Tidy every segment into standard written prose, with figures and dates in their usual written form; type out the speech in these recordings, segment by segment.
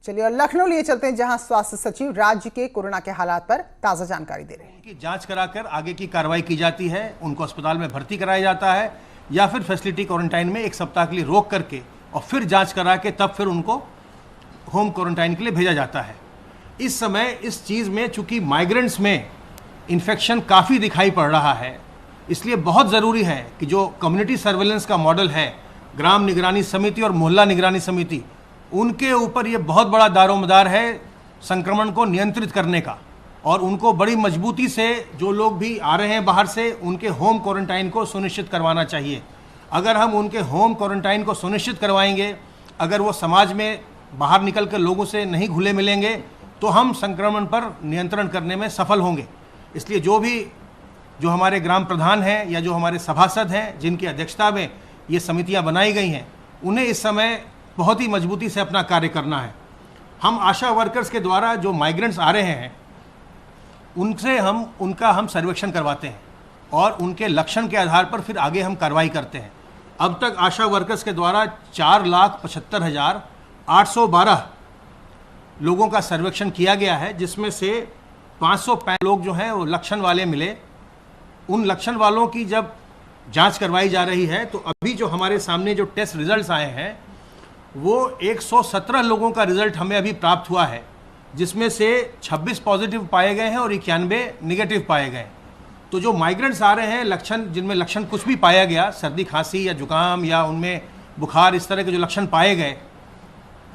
चलिए और लखनऊ लिए चलते हैं, जहां स्वास्थ्य सचिव राज्य के कोरोना के हालात पर ताजा जानकारी दे रहे हैं। उनकी जांच कराकर आगे की कार्रवाई की जाती है, उनको अस्पताल में भर्ती कराया जाता है या फिर फैसिलिटी क्वारंटाइन में 1 सप्ताह के लिए रोक करके और फिर जांच करा के तब फिर उनको होम क्वारंटाइन के लिए भेजा जाता है। इस समय इस चीज़ में चूंकि माइग्रेंट्स में इन्फेक्शन काफ़ी दिखाई पड़ रहा है, इसलिए बहुत ज़रूरी है कि जो कम्युनिटी सर्वेलेंस का मॉडल है, ग्राम निगरानी समिति और मोहल्ला निगरानी समिति, उनके ऊपर ये बहुत बड़ा दारोमदार है संक्रमण को नियंत्रित करने का। और उनको बड़ी मजबूती से जो लोग भी आ रहे हैं बाहर से, उनके होम क्वारंटाइन को सुनिश्चित करवाना चाहिए। अगर हम उनके होम क्वारंटाइन को सुनिश्चित करवाएंगे, अगर वो समाज में बाहर निकल कर लोगों से नहीं घुले मिलेंगे, तो हम संक्रमण पर नियंत्रण करने में सफल होंगे। इसलिए जो हमारे ग्राम प्रधान हैं या जो हमारे सभासद हैं, जिनकी अध्यक्षता में ये समितियां बनाई गई हैं, उन्हें इस समय बहुत ही मजबूती से अपना कार्य करना है। हम आशा वर्कर्स के द्वारा जो माइग्रेंट्स आ रहे हैं, उनसे हम सर्वेक्षण करवाते हैं और उनके लक्षण के आधार पर फिर आगे हम कार्रवाई करते हैं। अब तक आशा वर्कर्स के द्वारा 4,75,812 लोगों का सर्वेक्षण किया गया है, जिसमें से 505 लोग जो हैं वो लक्षण वाले मिले। उन लक्षण वालों की जब जांच करवाई जा रही है, तो अभी जो हमारे सामने जो टेस्ट रिजल्ट्स आए हैं, वो 117 लोगों का रिजल्ट हमें अभी प्राप्त हुआ है, जिसमें से 26 पॉजिटिव पाए गए हैं और 91 निगेटिव पाए गए। तो जो माइग्रेंट्स आ रहे हैं, लक्षण जिनमें लक्षण कुछ भी पाया गया, सर्दी खांसी या जुकाम या उनमें बुखार, इस तरह के जो लक्षण पाए गए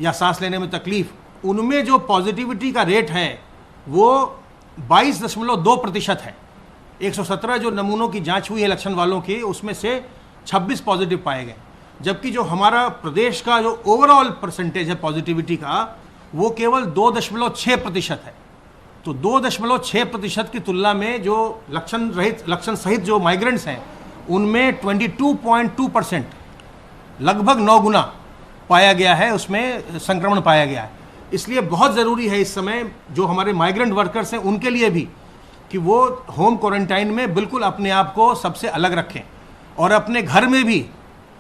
या सांस लेने में तकलीफ, उनमें जो पॉजिटिविटी का रेट है वो 22.2% है। 117 जो नमूनों की जांच हुई है लक्षण वालों की, उसमें से 26 पॉजिटिव पाए गए, जबकि जो हमारा प्रदेश का जो ओवरऑल परसेंटेज है पॉजिटिविटी का, वो केवल 2.6% है। तो 2.6% की तुलना में जो लक्षण सहित जो माइग्रेंट्स हैं, उनमें 22.2%, लगभग 9 गुना पाया गया है, उसमें संक्रमण पाया गया है। इसलिए बहुत ज़रूरी है इस समय जो हमारे माइग्रेंट वर्कर्स हैं, उनके लिए भी कि वो होम क्वारंटाइन में बिल्कुल अपने आप को सबसे अलग रखें, और अपने घर में भी,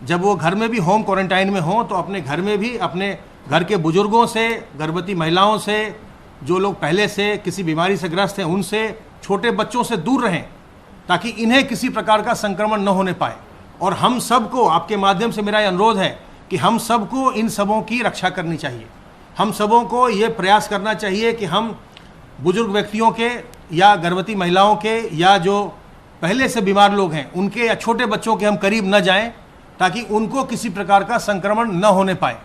जब वो घर में भी होम क्वारंटाइन में हों, तो अपने घर में भी अपने घर के बुजुर्गों से, गर्भवती महिलाओं से, जो लोग पहले से किसी बीमारी से ग्रस्त हैं उनसे, छोटे बच्चों से दूर रहें, ताकि इन्हें किसी प्रकार का संक्रमण न होने पाए। और हम सबको, आपके माध्यम से मेरा ये अनुरोध है कि हम सबको इन सबों की रक्षा करनी चाहिए। हम सबों को ये प्रयास करना चाहिए कि हम बुजुर्ग व्यक्तियों के या गर्भवती महिलाओं के या जो पहले से बीमार लोग हैं उनके या छोटे बच्चों के हम करीब न जाएं, ताकि उनको किसी प्रकार का संक्रमण न होने पाए।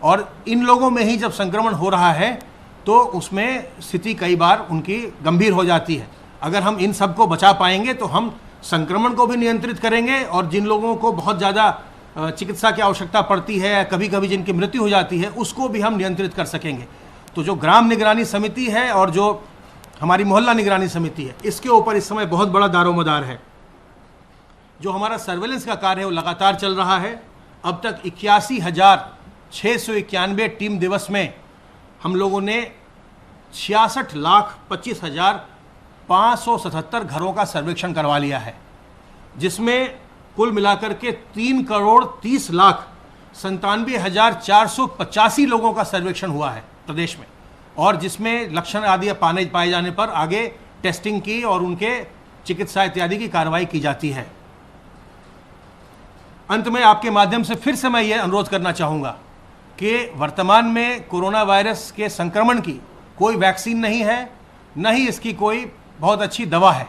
और इन लोगों में ही जब संक्रमण हो रहा है तो उसमें स्थिति कई बार उनकी गंभीर हो जाती है। अगर हम इन सबको बचा पाएंगे तो हम संक्रमण को भी नियंत्रित करेंगे, और जिन लोगों को बहुत ज़्यादा चिकित्सा की आवश्यकता पड़ती है, कभी कभी जिनकी मृत्यु हो जाती है, उसको भी हम नियंत्रित कर सकेंगे। तो जो ग्राम निगरानी समिति है और जो हमारी मोहल्ला निगरानी समिति है, इसके ऊपर इस समय बहुत बड़ा दारोमदार है। जो हमारा सर्वेलेंस का कार्य है वो लगातार चल रहा है। अब तक 81,691 टीम दिवस में हम लोगों ने 66,25,577 घरों का सर्वेक्षण करवा लिया है, जिसमें कुल मिलाकर के 3,30,97,485 लोगों का सर्वेक्षण हुआ है प्रदेश में, और जिसमें लक्षण आदि पाए जाने पर आगे टेस्टिंग की और उनके चिकित्सा इत्यादि की कार्रवाई की जाती है। अंत में आपके माध्यम से फिर से मैं ये अनुरोध करना चाहूँगा कि वर्तमान में कोरोना वायरस के संक्रमण की कोई वैक्सीन नहीं है, न ही इसकी कोई बहुत अच्छी दवा है।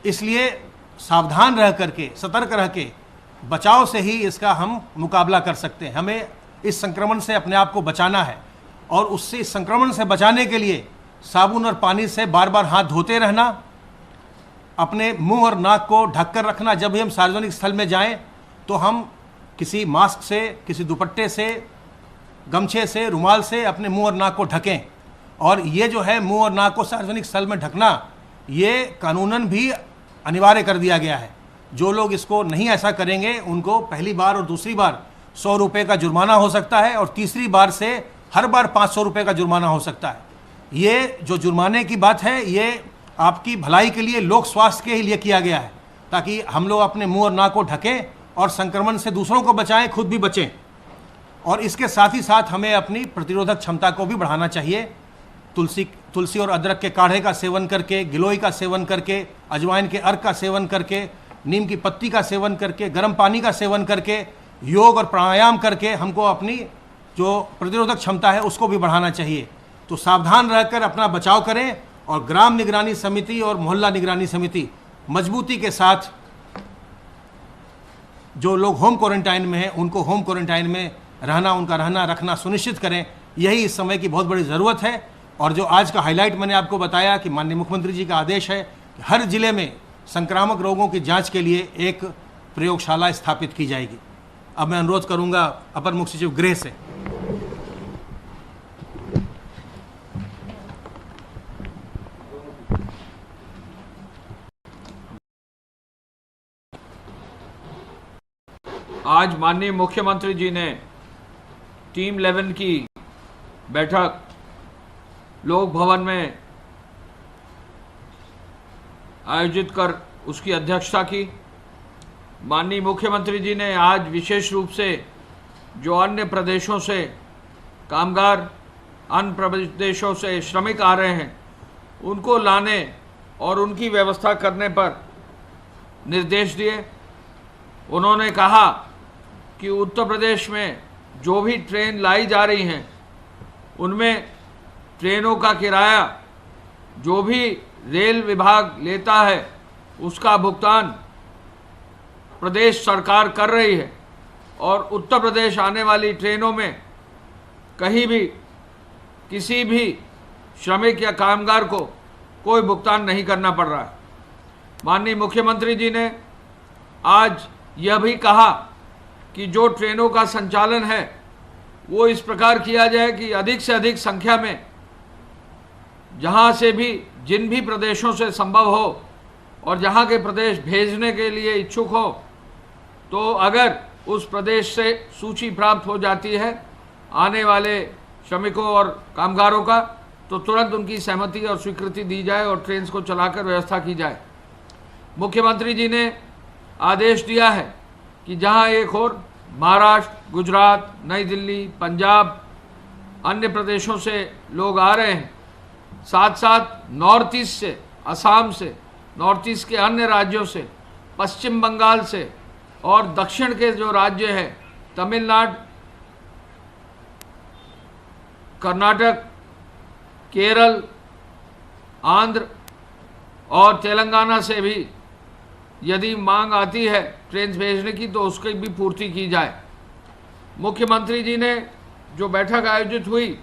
इसलिए सावधान रह करके, सतर्क रह के, बचाव से ही इसका हम मुकाबला कर सकते हैं। हमें इस संक्रमण से अपने आप को बचाना है, और उससे, इस संक्रमण से बचाने के लिए साबुन और पानी से बार बार हाथ धोते रहना, अपने मुंह और नाक को ढककर रखना। जब भी हम सार्वजनिक स्थल में जाएं तो हम किसी मास्क से, किसी दुपट्टे से, गमछे से, रुमाल से अपने मुंह और नाक को ढकें। और ये जो है मुंह और नाक को सार्वजनिक स्थल में ढकना, ये कानूनन भी अनिवार्य कर दिया गया है। जो लोग इसको नहीं ऐसा करेंगे, उनको पहली बार और दूसरी बार 100 रुपये का जुर्माना हो सकता है, और तीसरी बार से हर बार 500 रुपये का जुर्माना हो सकता है। ये जो जुर्माने की बात है, ये आपकी भलाई के लिए, लोक स्वास्थ्य के लिए किया गया है, ताकि हम लोग अपने मुंह और नाक को ढकें और संक्रमण से दूसरों को बचाएं, खुद भी बचें। और इसके साथ ही साथ हमें अपनी प्रतिरोधक क्षमता को भी बढ़ाना चाहिए। तुलसी और अदरक के काढ़े का सेवन करके, गिलोय का सेवन करके, अजवाइन के अर्क का सेवन करके, नीम की पत्ती का सेवन करके, गर्म पानी का सेवन करके, योग और प्राणायाम करके हमको अपनी जो प्रतिरोधक क्षमता है उसको भी बढ़ाना चाहिए। तो सावधान रहकर अपना बचाव करें और ग्राम निगरानी समिति और मोहल्ला निगरानी समिति मजबूती के साथ जो लोग होम क्वारंटाइन में हैं उनको होम क्वारंटाइन में रहना, उनका रहना रखना सुनिश्चित करें। यही इस समय की बहुत बड़ी ज़रूरत है। और जो आज का हाईलाइट मैंने आपको बताया कि माननीय मुख्यमंत्री जी का आदेश है कि हर जिले में संक्रामक रोगों की जांच के लिए एक प्रयोगशाला स्थापित की जाएगी। अब मैं अनुरोध करूंगा अपर मुख्य सचिव गृह से। आज माननीय मुख्यमंत्री जी ने टीम 11 की बैठक लोक भवन में आयोजित कर उसकी अध्यक्षता की। माननीय मुख्यमंत्री जी ने आज विशेष रूप से जो अन्य प्रदेशों से कामगार, अन्य प्रदेशों से श्रमिक आ रहे हैं उनको लाने और उनकी व्यवस्था करने पर निर्देश दिए। उन्होंने कहा कि उत्तर प्रदेश में जो भी ट्रेन लाई जा रही हैं उनमें ट्रेनों का किराया जो भी रेल विभाग लेता है उसका भुगतान प्रदेश सरकार कर रही है और उत्तर प्रदेश आने वाली ट्रेनों में कहीं भी किसी भी श्रमिक या कामगार को कोई भुगतान नहीं करना पड़ रहा है। माननीय मुख्यमंत्री जी ने आज यह भी कहा कि जो ट्रेनों का संचालन है वो इस प्रकार किया जाए कि अधिक से अधिक संख्या में जहां से भी जिन भी प्रदेशों से संभव हो और जहां के प्रदेश भेजने के लिए इच्छुक हो तो अगर उस प्रदेश से सूची प्राप्त हो जाती है आने वाले श्रमिकों और कामगारों का तो तुरंत उनकी सहमति और स्वीकृति दी जाए और ट्रेन को चलाकर व्यवस्था की जाए। मुख्यमंत्री जी ने आदेश दिया है कि जहां एक और महाराष्ट्र, गुजरात, नई दिल्ली, पंजाब, अन्य प्रदेशों से लोग आ रहे हैं, साथ साथ नॉर्थ ईस्ट से, असम से, नॉर्थ ईस्ट के अन्य राज्यों से, पश्चिम बंगाल से और दक्षिण के जो राज्य हैं तमिलनाडु, कर्नाटक, केरल, आंध्र और तेलंगाना से भी यदि मांग आती है ट्रेन भेजने की तो उसकी भी पूर्ति की जाए। मुख्यमंत्री जी ने जो बैठक आयोजित हुई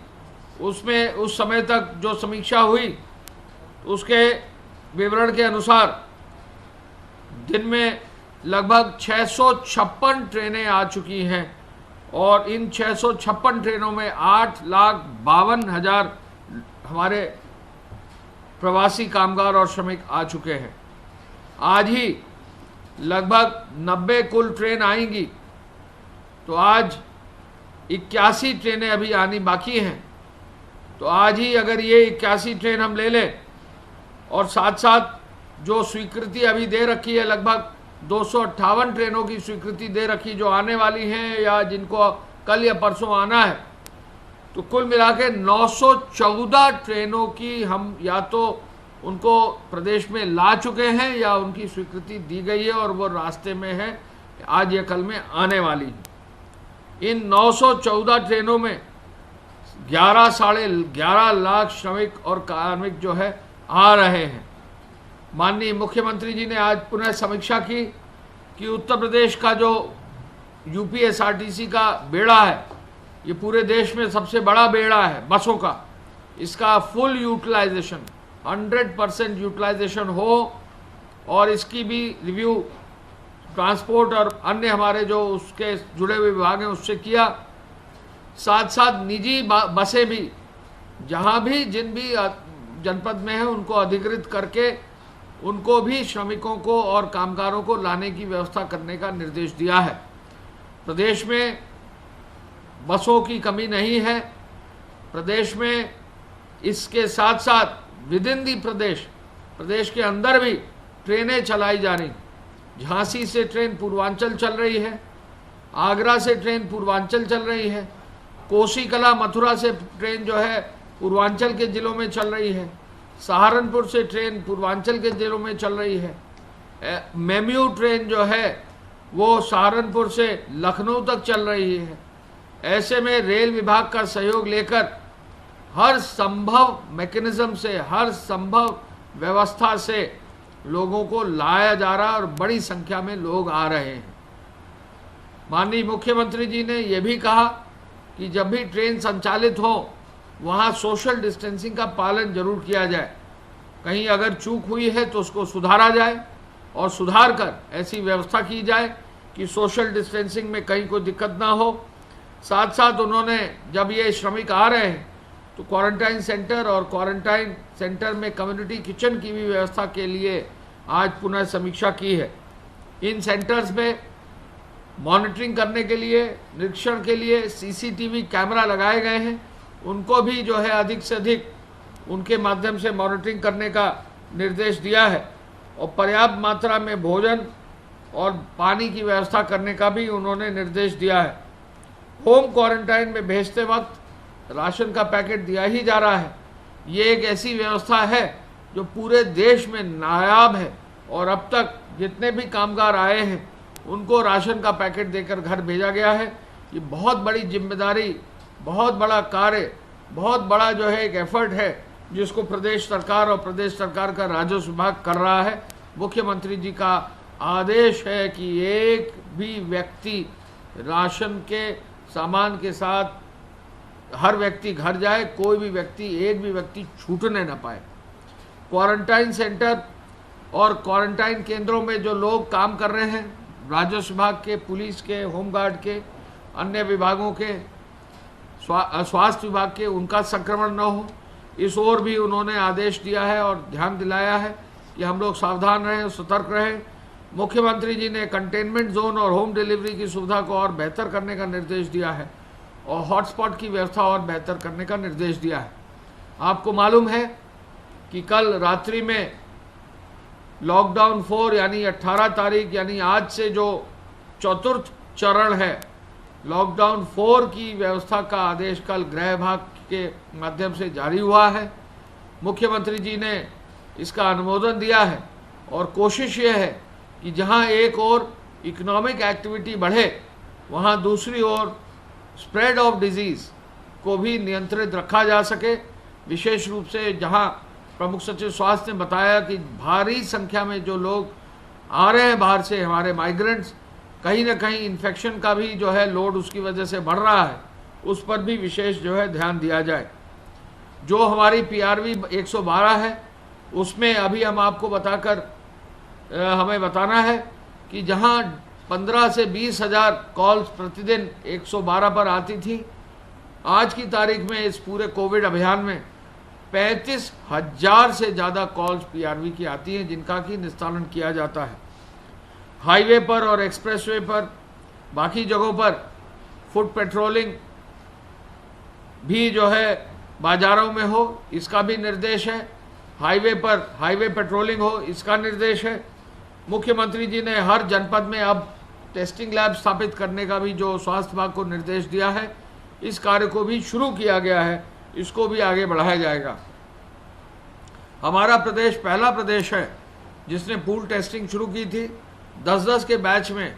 उसमें उस समय तक जो समीक्षा हुई उसके विवरण के अनुसार दिन में लगभग 656 ट्रेनें आ चुकी हैं और इन 656 ट्रेनों में 8,52,000 हमारे प्रवासी कामगार और श्रमिक आ चुके हैं। आज ही लगभग 90 कुल ट्रेन आएंगी तो आज 81 ट्रेनें अभी आनी बाकी हैं। तो आज ही अगर ये 81 ट्रेन हम ले लें और साथ साथ जो स्वीकृति अभी दे रखी है लगभग 258 ट्रेनों की स्वीकृति दे रखी जो आने वाली हैं या जिनको कल या परसों आना है तो कुल मिला के 914 ट्रेनों की हम या तो उनको प्रदेश में ला चुके हैं या उनकी स्वीकृति दी गई है और वो रास्ते में है, आज या कल में आने वाली है। इन 914 ट्रेनों में 11.5 लाख श्रमिक और कार्मिक जो है आ रहे हैं। माननीय मुख्यमंत्री जी ने आज पुनः समीक्षा की कि उत्तर प्रदेश का जो यूपीएसआरटीसी का बेड़ा है ये पूरे देश में सबसे बड़ा बेड़ा है बसों का, इसका फुल यूटिलाइजेशन 100% यूटिलाइजेशन हो और इसकी भी रिव्यू ट्रांसपोर्ट और अन्य हमारे जो उसके जुड़े हुए विभाग हैं उससे किया। साथ साथ निजी बसें भी जहां भी जिन भी जनपद में है उनको अधिकृत करके उनको भी श्रमिकों को और कामगारों को लाने की व्यवस्था करने का निर्देश दिया है। प्रदेश में बसों की कमी नहीं है। प्रदेश में इसके साथ साथ विद इन दी प्रदेश के अंदर भी ट्रेनें चलाई जा रही। झांसी से ट्रेन पूर्वांचल चल रही है, आगरा से ट्रेन पूर्वांचल चल रही है, कोसी कला मथुरा से ट्रेन जो है पूर्वांचल के ज़िलों में चल रही है, सहारनपुर से ट्रेन पूर्वांचल के ज़िलों में चल रही है, मेम्यू ट्रेन जो है वो सहारनपुर से लखनऊ तक चल रही है। ऐसे में रेल विभाग का सहयोग लेकर हर संभव मैकेनिज्म से, हर संभव व्यवस्था से लोगों को लाया जा रहा है और बड़ी संख्या में लोग आ रहे हैं। माननीय मुख्यमंत्री जी ने यह भी कहा कि जब भी ट्रेन संचालित हो वहाँ सोशल डिस्टेंसिंग का पालन जरूर किया जाए। कहीं अगर चूक हुई है तो उसको सुधारा जाए और सुधार कर ऐसी व्यवस्था की जाए कि सोशल डिस्टेंसिंग में कहीं कोई दिक्कत ना हो। साथ साथ उन्होंने जब ये श्रमिक आ रहे हैं तो क्वारंटाइन सेंटर और क्वारंटाइन सेंटर में कम्युनिटी किचन की भी व्यवस्था के लिए आज पुनः समीक्षा की है। इन सेंटर्स में मॉनिटरिंग करने के लिए, निरीक्षण के लिए सीसीटीवी कैमरा लगाए गए हैं। उनको भी जो है अधिक से अधिक उनके माध्यम से मॉनिटरिंग करने का निर्देश दिया है और पर्याप्त मात्रा में भोजन और पानी की व्यवस्था करने का भी उन्होंने निर्देश दिया है। होम क्वारंटाइन में भेजते वक्त राशन का पैकेट दिया ही जा रहा है। ये एक ऐसी व्यवस्था है जो पूरे देश में नायाब है और अब तक जितने भी कामगार आए हैं उनको राशन का पैकेट देकर घर भेजा गया है। ये बहुत बड़ी जिम्मेदारी, बहुत बड़ा कार्य, बहुत बड़ा जो है एक एफर्ट है जिसको प्रदेश सरकार और प्रदेश सरकार का राजस्व विभाग कर रहा है। मुख्यमंत्री जी का आदेश है कि एक भी व्यक्ति राशन के सामान के साथ हर व्यक्ति घर जाए, कोई भी व्यक्ति, एक भी व्यक्ति छूटने न पाए। क्वारंटाइन सेंटर और क्वारंटाइन केंद्रों में जो लोग काम कर रहे हैं, राजस्व विभाग के, पुलिस के, होमगार्ड के, अन्य विभागों के, स्वास्थ्य विभाग के, उनका संक्रमण न हो, इस ओर भी उन्होंने आदेश दिया है और ध्यान दिलाया है कि हम लोग सावधान रहें, सतर्क रहें। मुख्यमंत्री जी ने कंटेनमेंट जोन और होम डिलीवरी की सुविधा को और बेहतर करने का निर्देश दिया है और हॉटस्पॉट की व्यवस्था और बेहतर करने का निर्देश दिया है। आपको मालूम है कि कल रात्रि में लॉकडाउन 4 यानी 18 तारीख यानी आज से जो चतुर्थ चरण है, लॉकडाउन 4 की व्यवस्था का आदेश कल गृह विभाग के माध्यम से जारी हुआ है। मुख्यमंत्री जी ने इसका अनुमोदन दिया है और कोशिश ये है कि जहां एक ओर इकोनॉमिक एक्टिविटी बढ़े, वहां दूसरी ओर स्प्रेड ऑफ डिजीज़ को भी नियंत्रित रखा जा सके। विशेष रूप से जहां प्रमुख सचिव स्वास्थ्य ने बताया कि भारी संख्या में जो लोग आ रहे हैं बाहर से, हमारे माइग्रेंट्स, कहीं ना कहीं इन्फेक्शन का भी जो है लोड उसकी वजह से बढ़ रहा है, उस पर भी विशेष जो है ध्यान दिया जाए। जो हमारी PRV 112 है उसमें अभी हम आपको बताकर हमें बताना है कि जहां 15 से 20 हज़ार कॉल्स प्रतिदिन 112 पर आती थी, आज की तारीख में इस पूरे कोविड अभियान में 35,000 से ज़्यादा कॉल्स PRV की आती हैं जिनका कि निस्तारण किया जाता है। हाईवे पर और एक्सप्रेसवे पर, बाकी जगहों पर फुट पेट्रोलिंग भी जो है बाजारों में हो, इसका भी निर्देश है। हाईवे पर हाईवे पेट्रोलिंग हो, इसका निर्देश है। मुख्यमंत्री जी ने हर जनपद में अब टेस्टिंग लैब स्थापित करने का भी जो स्वास्थ्य विभाग को निर्देश दिया है, इस कार्य को भी शुरू किया गया है, इसको भी आगे बढ़ाया जाएगा। हमारा प्रदेश पहला प्रदेश है जिसने पूल टेस्टिंग शुरू की थी। 10-10 के बैच में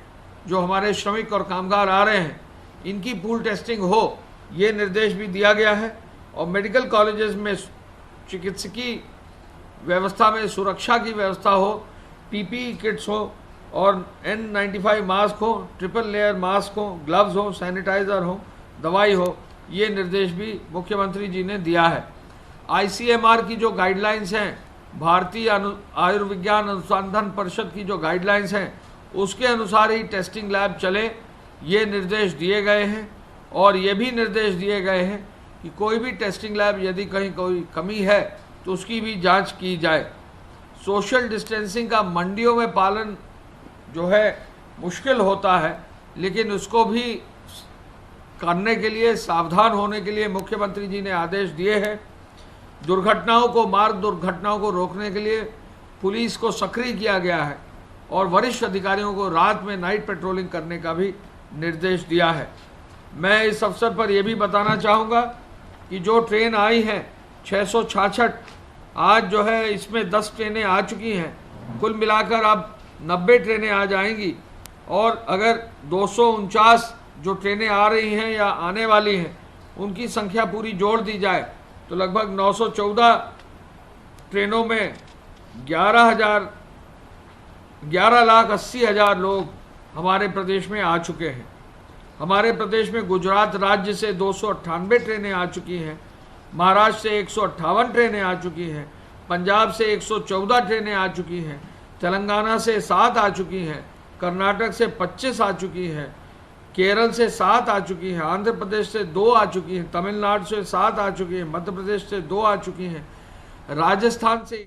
जो हमारे श्रमिक और कामगार आ रहे हैं, इनकी पूल टेस्टिंग हो, ये निर्देश भी दिया गया है। और मेडिकल कॉलेजेस में चिकित्सकीय व्यवस्था में सुरक्षा की व्यवस्था हो, PPE किट्स हो और N95 मास्क हो, ट्रिपल लेयर मास्क हो, ग्लव्स हो, सैनिटाइज़र हो, दवाई हो, ये निर्देश भी मुख्यमंत्री जी ने दिया है। ICMR की जो गाइडलाइंस हैं, भारतीय आयुर्विज्ञान अनुसंधान परिषद की जो गाइडलाइंस हैं, उसके अनुसार ही टेस्टिंग लैब चले, ये निर्देश दिए गए हैं। और ये भी निर्देश दिए गए हैं कि कोई भी टेस्टिंग लैब यदि कहीं कोई कमी है तो उसकी भी जांच की जाए। सोशल डिस्टेंसिंग का मंडियों में पालन जो है मुश्किल होता है, लेकिन उसको भी करने के लिए, सावधान होने के लिए मुख्यमंत्री जी ने आदेश दिए हैं। दुर्घटनाओं को, मार्ग दुर्घटनाओं को रोकने के लिए पुलिस को सक्रिय किया गया है और वरिष्ठ अधिकारियों को रात में नाइट पेट्रोलिंग करने का भी निर्देश दिया है। मैं इस अवसर पर यह भी बताना चाहूँगा कि जो ट्रेन आई हैं 666, आज जो है इसमें 10 ट्रेनें आ चुकी हैं, कुल मिलाकर अब 90 ट्रेनें आ जाएंगी। और अगर 249 जो ट्रेनें आ रही हैं या आने वाली हैं उनकी संख्या पूरी जोड़ दी जाए तो लगभग 914 ट्रेनों में 11,80,000 लोग हमारे प्रदेश में आ चुके हैं। हमारे प्रदेश में गुजरात राज्य से 298 ट्रेनें आ चुकी हैं, महाराष्ट्र से 158 ट्रेनें आ चुकी हैं, पंजाब से 114 ट्रेनें आ चुकी हैं, तेलंगाना से 7 आ चुकी हैं, कर्नाटक से 25 आ चुकी हैं, केरल से 7 आ चुकी हैं, आंध्र प्रदेश से 2 आ चुकी हैं, तमिलनाडु से 7 आ चुकी हैं, मध्य प्रदेश से 2 आ चुकी हैं, राजस्थान से